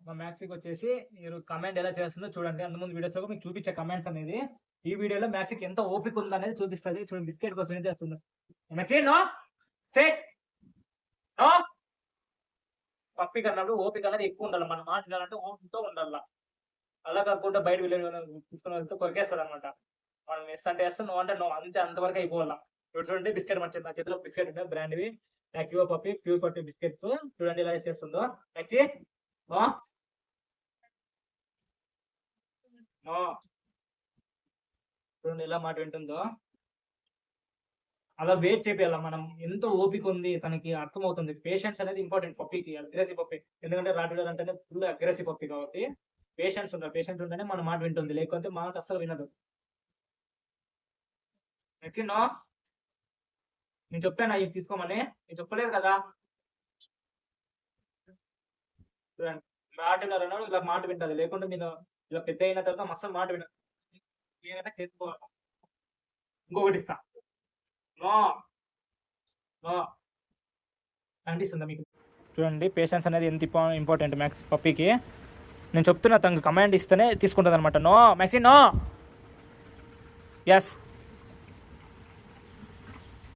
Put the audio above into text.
మా మ్యాక్సీకి వచ్చేసి మీరు కమెంట్ ఎలా చేస్తుందో చూడండి. అంతకుముందు వీడియోస్లో మీకు చూపించే కమెంట్స్ అనేది ఈ వీడియోలో మ్యాక్సీకి ఎంత ఓపిక ఉందనేది చూపిస్తుంది. చూడండి బిస్కెట్ కోసం ఏం చేస్తుందో. మ్యాక్సీ నో సెట్ నో పప్పి కన్నప్పుడు ఓపిక అనేది ఎక్కువ ఉండాలి. మనం మాట్లాడాలంటే ఓపికతో ఉండాలి. అలా కాకుండా బయట తీసుకుని వెళ్తే కొరికేస్తుంది అనమాట. మనం ఎస్ అంటే ఎస్, నో అంటే నో, అంతే, అంతవరకు అయిపోవాల. చూడండి బిస్కెట్ మంచిది, నా చేతిలో బిస్కెట్ ఉంటాయి బ్రాండ్వి యాక్టివా పప్పి ప్యూర్ పప్పి బిస్కెట్స్. చూడండి ఎలా చేస్తుందో. మ్యాక్సీ నో నో చూడండి ఎలా మాట వింటుందో. అలా వెయిట్ చేయాలి మనం. ఎంత ఓపిక ఉంది తనకి అర్థమవుతుంది. పేషెన్స్ అనేది ఇంపార్టెంట్ పప్పికి, అగ్రెసివ్ పప్పి. ఎందుకంటే రాటిడర్ అంటేనే ఫుల్ అగ్రెసివ్ పప్పి కాబట్టి పేషెన్స్ ఉండాలి. పేషెన్స్ ఉంటేనే మన మాట వింటుంది, లేకపోతే మాట అస్సలు వినదు. నెక్స్ట్ నో నేను చెప్పాను ఇది తీసుకోమని, నేను చెప్పలేదు కదా. చూడండి రాటిడర్ అన్నాడు ఇలా మాట వింటది, లేకుంటే నేను ఇలా పెద్ద అయిన తర్వాత అస్సలు మాట వినదు. నేనైనా చేసుకోవాలి. ఇంకొకటి ఇస్తా. నో నో అనిపిస్తుందా మీకు? చూడండి పేషెన్స్ అనేది ఎంత ఇంపార్టెంట్ మ్యాక్స్ పప్పీకి. నేను చెప్తున్నా తనకు కమాండ్ ఇస్తేనే తీసుకుంటుంది అనమాట. No maxi no, yes